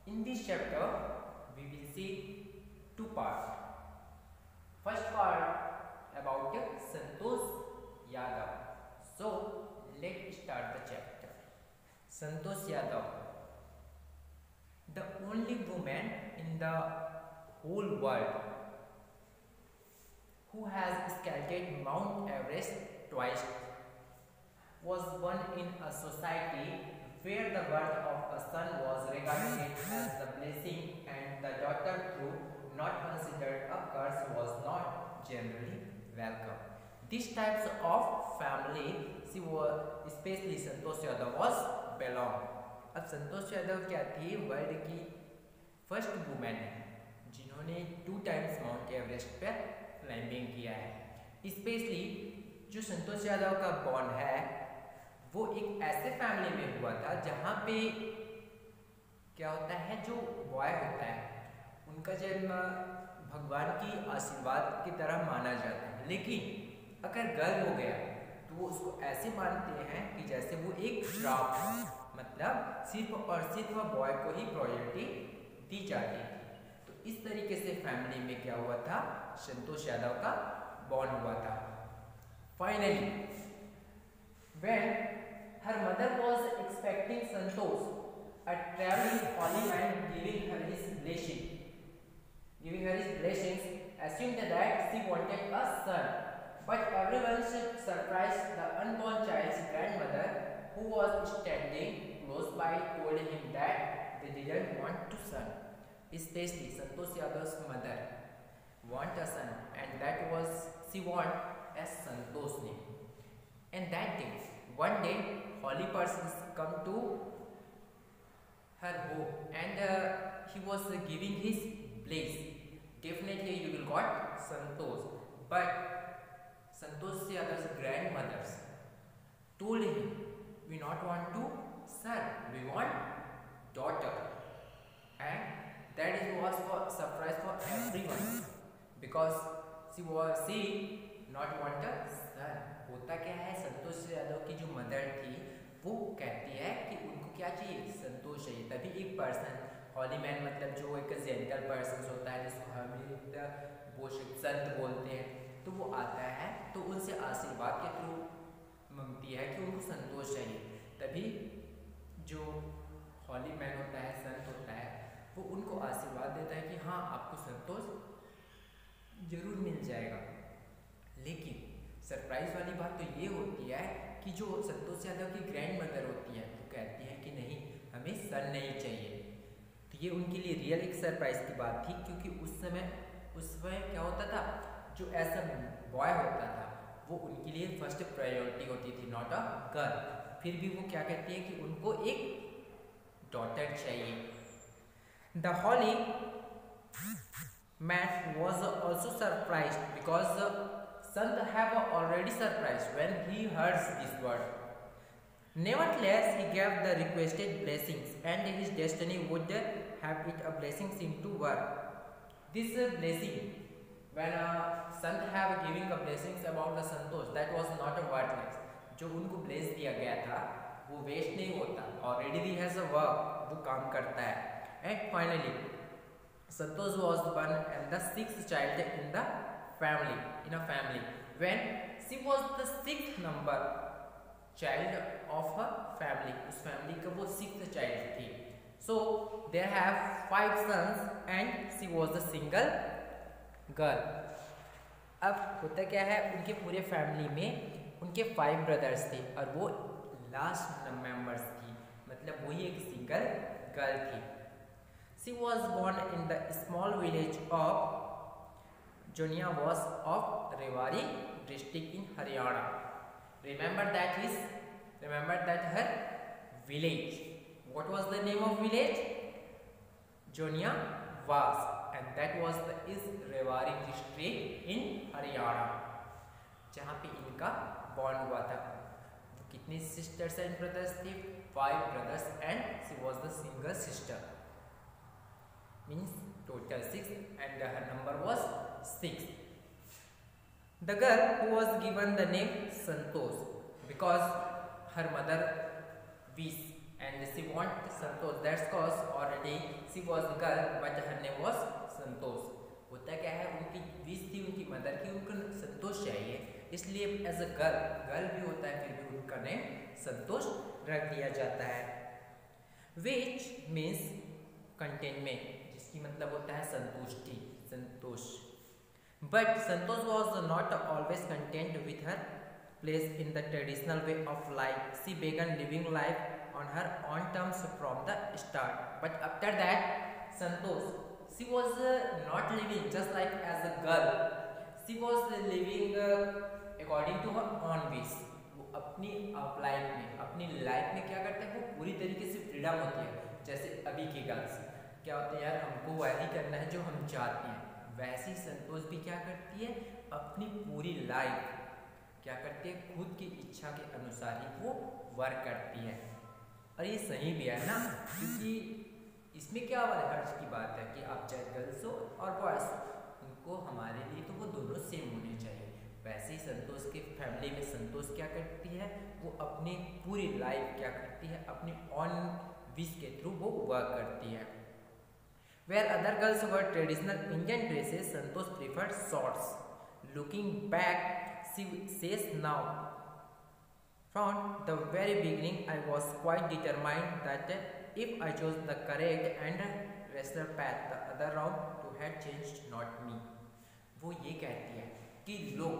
In this chapter, we will see two parts. First part about Santosh Yadav. So let's start the chapter. Santosh Yadav, the only woman in the whole world who has scaled Mount Everest twice, was born in a society where the birth of a son was regarded as the blessing and the daughter, though not considered a curse, was not generally welcome. These types of family, see वो especially Santosh Yadav was belong. अब संतोष यादव क्या थी, world की first women है जिन्होंने 2 times mount Everest पर climbing किया है। स्पेशली जो संतोष यादव का बॉर्न है वो एक ऐसे फैमिली में हुआ था जहाँ पे क्या होता है, जो बॉय होता है उनका जन्म भगवान की आशीर्वाद की तरह माना जाता है, लेकिन अगर गर्ल हो गया तो वो उसको ऐसे मानते हैं कि जैसे वो एक श्राप है, मतलब सिर्फ और सिर्फ बॉय को ही प्रायोरिटी दी जाती थी। तो इस तरीके से फैमिली में क्या हुआ था, संतोष यादव का बॉर्न हुआ था। Finally when her mother was expecting Santosh, a traveling holy man giving her his blessings, assumed that she wanted a son. But everyone surprised the unborn child's grandmother, who was standing close by, told him that they didn't want to son. Especially Santosh Yadav's mother want a son, and that was she want as Santosh name. And that day, one day, holy persons come to her home and he was giving his bliss. Definitely you will got Santosh. But Santosh Yadav's grandmothers told him, we not want to son, we want daughter. And that is was for surprise for everyone because she not want a son. होता क्या है, संतोष यादव की जो mother थी वो कहती है कि उनको क्या चाहिए, संतोष चाहिए। तभी एक पर्सन, हॉली मैन मतलब जो एक जेंटल पर्सन होता है जिसको हम वो संत बोलते हैं, तो वो आता है तो उनसे आशीर्वाद के थ्रू मांगती है कि उनको संतोष चाहिए। तभी जो हॉली मैन होता है, संत होता है, वो उनको आशीर्वाद देता है कि हाँ आपको संतोष जरूर मिल जाएगा। लेकिन सरप्राइज वाली बात तो ये होती है कि जो संतोष यादव की ग्रैंड मदर होती है वो कहती है कि नहीं, हमें सन नहीं चाहिए। तो ये उनके लिए रियल एक सरप्राइज की बात थी, क्योंकि उस समय क्या होता था, जो ऐसा बॉय होता था वो उनके लिए फर्स्ट प्रायोरिटी होती थी, नॉट अ गर्ल। फिर भी वो क्या कहती है कि उनको एक डॉटर चाहिए। The holy man was also surprised because Sant have already surprised when he heard this word. Nevertheless, he gave the requested blessings, and his destiny would have it a blessing seemed to work. This blessing, when Sant have giving a blessings about the Santosh, that was not a worthless. जो उनको bless दिया गया था वो waste नहीं होता, already he has a work, वो काम करता है। And finally, Santosh was born and the 6th child in the family, when she was the 6th number child of her family, उस family का वो 6th child थी। So they have 5 sons and she was the single girl. अब होता क्या है, उनके पूरे फैमिली में उनके 5 ब्रदर्स थे और वो लास्ट मेंबर्स थी, मतलब वही एक सिंगल गर्ल थी। She was born in the small village of Jonia was of Rewari district in Haryana. Remember that her village. What was the name of village? Jonia was, and that was is Rewari district in Haryana, जहाँ पे इनका born हुआ था। वो कितने sisters and brothers थे? 5 brothers and she was the single sister. Means total 6 and her number was 6. The girl who was given the name Santosh because her mother wished and and she want Santosh. That's cause already she was girl but her name was Santosh. होता क्या है, उनकी wish थी उनकी mother की उनको संतोष चाहिए, इसलिए एज अ गर्ल भी होता है फिर भी उनका नेम संतोष रख दिया जाता है। विच मीन्स कंटेनमेंट, जिसकी मतलब होता है संतुष्टि, संतोष। But Santosh was not always content with her place in the traditional way of life. She began living life on her own terms from the start. But after that, Santosh, she was not living just like as a girl. She was living according to her own wish. वो अपनी life में, अपनी life में क्या करते हैं, वो पूरी तरीके से फ्रीडम होती है। जैसे अभी की गर्ल्स क्या होते हैं, यार हमको वही करना है जो हम चाहते हैं, वैसी संतोष भी क्या करती है, अपनी पूरी लाइफ क्या करती है, खुद की इच्छा के अनुसार ही वो वर्क करती है। और ये सही भी है ना, क्योंकि इसमें क्या हर्ज की बात है कि आप चाहे गर्ल्स हो और बॉयज, उनको हमारे लिए तो वो दोनों सेम होने चाहिए। वैसे ही संतोष के फैमिली में संतोष क्या करती है, वो अपनी पूरी लाइफ क्या करती है, अपनी ऑन विश के थ्रू वो वर्क करती है। Where other girls wore traditional Indian dresses, Santosh preferred shorts. Looking back, she says now, from the very beginning I was quite determined that if I chose the correct and rational path, the other round to had changed not me. वो ये कहती है कि लोग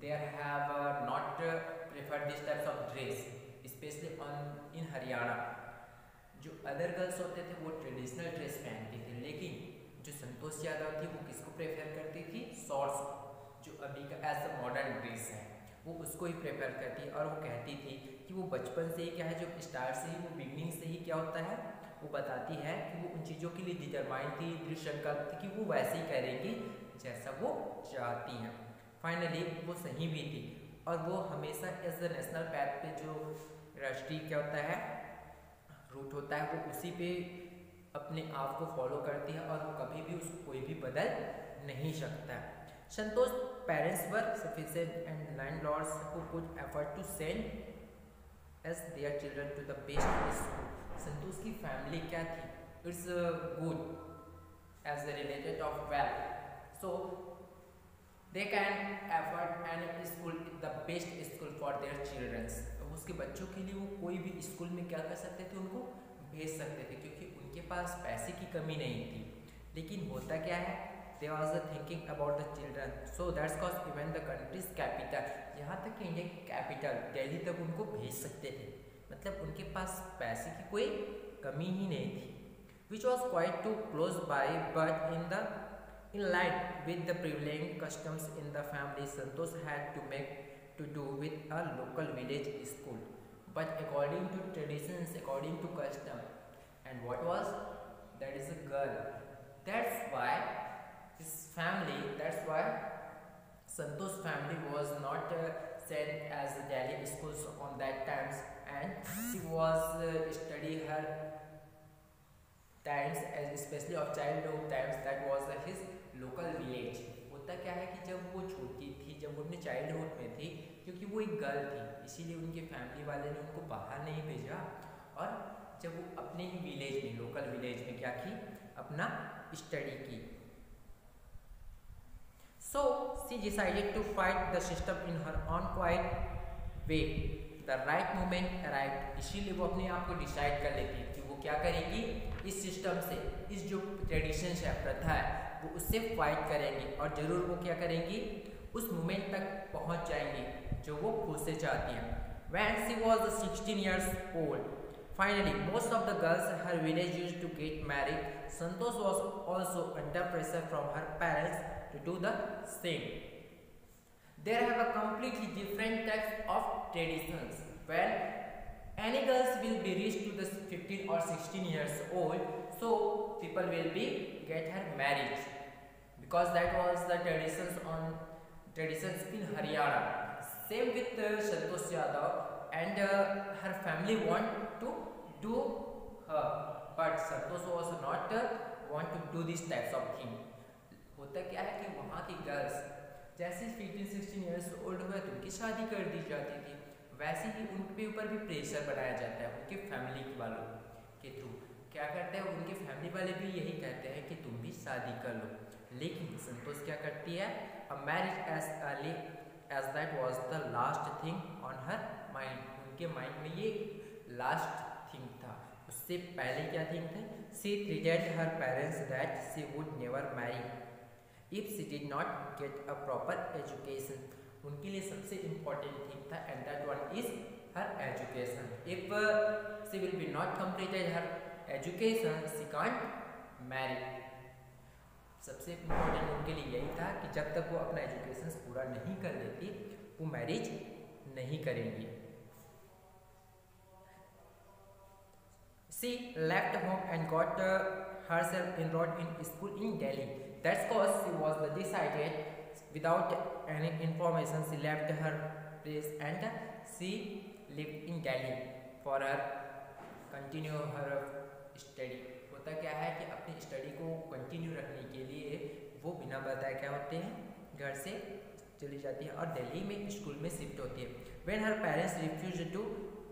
they have not preferred this types of dress, especially in Haryana. जो other girls होते थे वो ट्रेडिशनल ड्रेस पहनती थी, लेकिन जो संतोष यादव थी वो किसको प्रेफर करती थी, शॉर्ट्स, जो अभी का एज अ मॉडर्न ड्रेस है वो उसको ही प्रेफर करती है। और वो कहती थी कि वो बचपन से ही क्या है, जो स्टार्ट से ही, वो बिगनिंग से ही क्या होता है, वो बताती है कि वो उन चीज़ों के लिए डिटरमाइंड थी, दृढ़ संकल्प थी कि वो वैसे ही करेंगी जैसा वो चाहती हैं। फाइनली वो सही भी थी, और वो हमेशा एज द नेशनल पैथ पे, जो राष्ट्रीय क्या होता है रूट होता है, वो उसी पे अपने आप को फॉलो करती है, और वो कभी भी उसको कोई भी बदल नहीं सकता। Santosh's parents were sufficient and landlords who could afford to send as their children to the best school. संतोष की फैमिली क्या थी, it's good as a related of wealth, so they can afford any school, the best school for their children. उसके बच्चों के लिए वो कोई भी स्कूल में क्या कर सकते थे, उनको भेज सकते थे, क्योंकि उनके पास पैसे की कमी नहीं थी। लेकिन होता क्या है, They was thinking about the children, so that's cause even the country's capital, यहाँ तक कि इंडिया की कैपिटल दिल्ली तक उनको भेज सकते थे, मतलब उनके पास पैसे की कोई कमी ही नहीं थी। Which was quite too close by, but in line with the prevailing customs in the family, Santosh had to make to do with a local village school, but according to traditions, according to custom, and what was that is a girl. That's why his family, that's why Santosh family was not sent as Delhi schools on that times, and she was study her times, especially of childhood times, that was his local village. होता क्या है कि जब वो छोटी थी, जब वो अपने चाइल्डहुड में थी, क्योंकि वो एक गर्ल थी, इसीलिए उनके फैमिली वाले ने उनको बाहर नहीं भेजा, और जब वो अपने ही विलेज में, लोकल विलेज में क्या की, अपना स्टडी की। So she decided to fight the system in her own quiet way. The right moment arrived. इसीलिए वो अपने आप को डिसाइड कर लेती है कि वो क्या करेगी, इस सिस्टम से, इस जो ट्रेडिशन है, प्रथा है, वो उससे फाइट करेंगी, और जरूर वो क्या करेंगी, उस मोमेंट तक पहुंच जाएंगी जो वो खुद से चाहती है। When she was 16 years old, finally most of the girls her village used to get married. Santosh was also under pressure from her parents to do the same. They have a completely different types of traditions. When any girls will be reached to the 15 or 16 years old, so people will be get her marriage, because that was the traditions in Haryana. Same with Santosh Yadav, and her family want to do her, but Santosh was not want to do these types of thing. होता क्या है कि वहाँ की girls जैसे 15-16 years old हुए तो उनकी शादी कर दी जाती थी, वैसे ही उनके ऊपर भी प्रेशर बनाया जाता है उनके फैमिली वालों के थ्रू। क्या करते हैं उनके फैमिली वाले भी यही कहते हैं कि तुम भी शादी कर लो, लेकिन संतोष क्या करती है, a marriage age early age that was the last thing on her mind. उनके माइंड में ये लास्ट थिंग था, उससे पहले क्या थिंग था, she treated her parents that she would never marry if she did not get a proper education। उनके लिए सबसे इम्पोर्टेंट थिंग था and that one is her education. If she will be not completed her education she can't marry। सबसे important उनके लिए यही था कि जब तक वो अपना एजुकेशन पूरा नहीं कर लेती वो मैरिज नहीं करेंगी। She left home and got herself enrolled in school in Delhi. That's cause she was decided without any information. She left her place and she lived in Delhi for her continue her study। होता क्या है कि अपनी study को continue रखने के लिए वो बिना बताए क्या होते हैं, घर से चली जाती है और दिल्ली में स्कूल में शिफ्ट होती है। When her parents refused to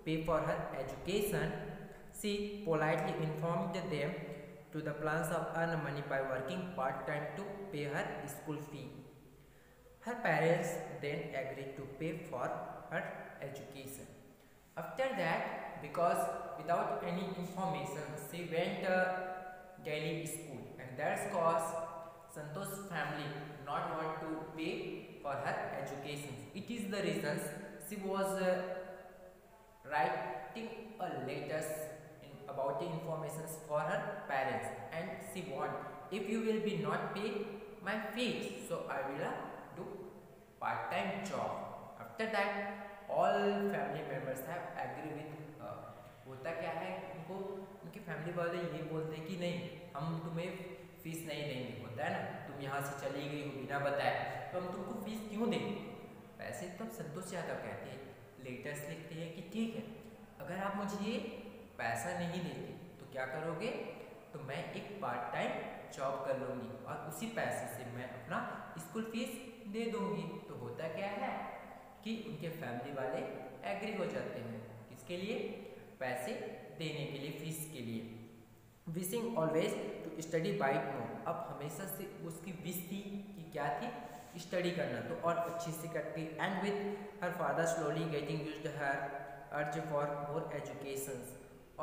pay for her education, she politely informed them to the plans of earn money by working part-time to pay her school fee. Her parents then agreed to pay for her education. After that, because without any information, she went to Delhi school, and that's cause Santosh family not want to pay for her education. It is the reasons she was writing a letters about the informations for her parents, and she want if you will be not pay my fees so I will do part-time job. After that all family members have agree with her. होता क्या है, उनको उनके family वाले ये बोलते हैं कि नहीं हम तुम्हें फीस नहीं देंगे। होता है ना, तुम यहाँ से चली गई हो बिना बताए तो हम तुमको फीस क्यों देंगे। वैसे तब संतोष यादव कहते हैं, लेटर्स लिखते हैं कि ठीक है अगर आप मुझे ये पैसा नहीं देते तो क्या करोगे, तो मैं एक पार्ट टाइम जॉब कर लूँगी और उसी पैसे से मैं अपना स्कूल फीस दे दूँगी। तो होता क्या है कि उनके फैमिली वाले एग्री हो जाते हैं, किसके लिए, पैसे देने के लिए, फीस के लिए। Wishing always to study bit more. अब हमेशा से उसकी विश थी कि क्या थी, स्टडी करना, तो और अच्छी से करती। And with her father slowly getting used her urge for more education.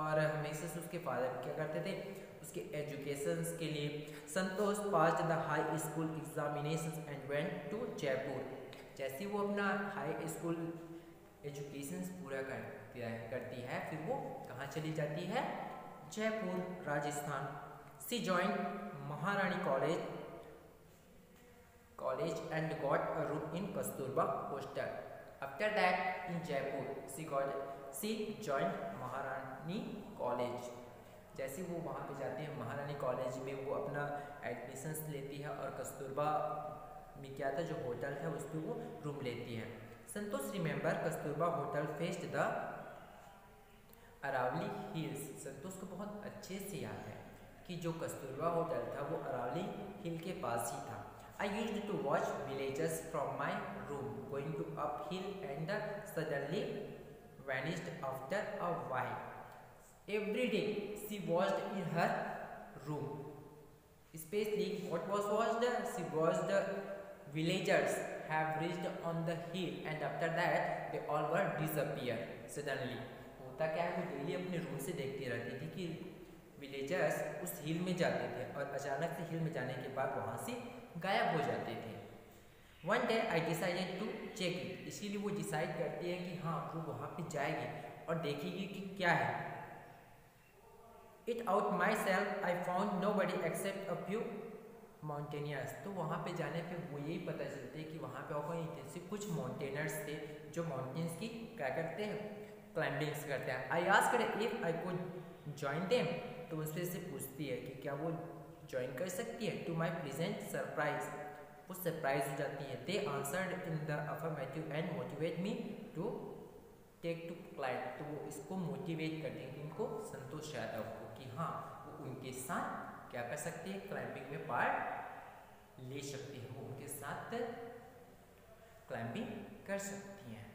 और हमेशा से उसके फादर क्या करते थे, उसके एजुकेशन के लिए। Santosh passed the high school examination and went to Jaipur. जैसे वो अपना हाई स्कूल एजुकेशन पूरा करती है फिर वो कहाँ चली जाती है, Jaipur Rajasthan. She joined Maharani college and got a room in Kasturba hostel. After that in Jaipur she joined Maharani college. जैसे वो वहाँ पे जाते हैं महारानी कॉलेज में वो अपना एडमिशन्स लेती है और कस्तूरबा में क्या था जो होटल था उस पर वो रूम लेती है। Santosh remember Kasturba hotel faced the Aravalli hills. Santosh को बहुत अच्छे से याद है कि जो कस्तूरबा होटल था वो अरावली हिल के पास ही था। I used to watch villagers from my room going to uphill and suddenly vanished after a while. Every day she watched in her room. Especially what was watched? She watched the villagers have reached on the hill and after that they all were disappear suddenly. होता क्या है, वो daily अपने room से देखती रहती थी कि विलेजर्स उस हिल में जाते थे और अचानक से हिल में जाने के बाद वहाँ से गायब हो जाते थे। One day I decided to check it. इसीलिए वो डिसाइड करती है कि हाँ वो वहाँ पे जाएगी और देखेगी कि क्या है। It out myself I found nobody except a few mountaineers. तो वहाँ पे जाने पे वो यही पता चलते है कि वहाँ पे और कोई थे, सिर्फ कुछ माउंटेनर्स थे जो माउंटेन्स की क्या करते हैं, क्लाइंबिंग्स करते हैं। I asked if I could join them. तो मुझसे से पूछती है कि क्या वो ज्वाइन कर सकती है। टू माई प्लेजेंट सरप्राइज, वो सरप्राइज हो जाती है। They answered in the affirmative and motivate me to take to climb. तो वो इसको मोटिवेट करते हैं इनको, संतोष यादव को, कि हाँ वो उनके साथ क्या कर सकती है, क्लाइंबिंग में पार्ट ले सकती है, वो उनके साथ क्लाइंबिंग कर सकती हैं।